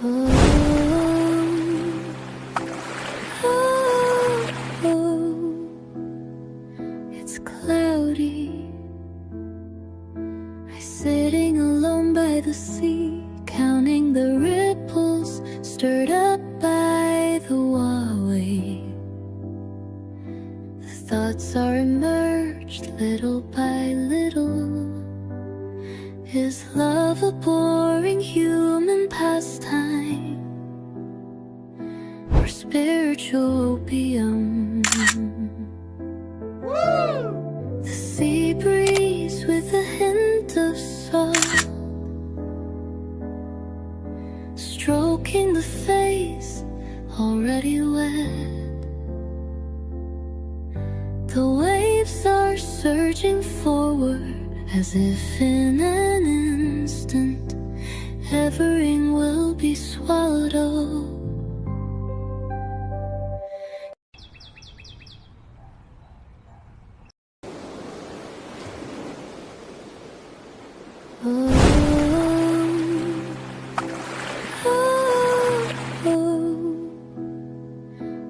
It's cloudy. I'm sitting alone by the sea, counting the ripples stirred up by the wild wave. The thoughts are emerged little by little. Is love a boring human pastime, or spiritual opium? The sea breeze with a hint of salt, stroking the face already wet. The waves are surging forward as if in an instant everything will be swallowed up.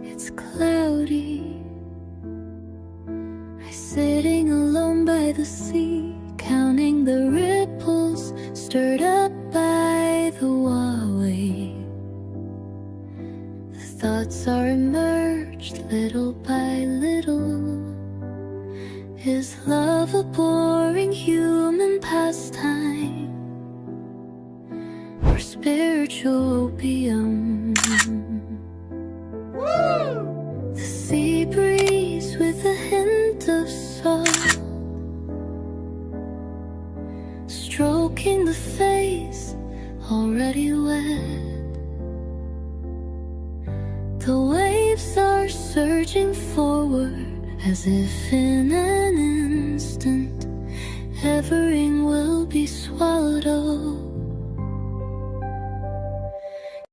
It's cloudy. I'm sitting alone by the sea, counting the ripples stirred up by the wild wave. The thoughts are emerged little by little. Is love a boring human pastime, or spiritual opium? The sea breeze with a hint of salt, stroking the face already wet. The waves are surging forward as if in an instant everything will be swallowed up.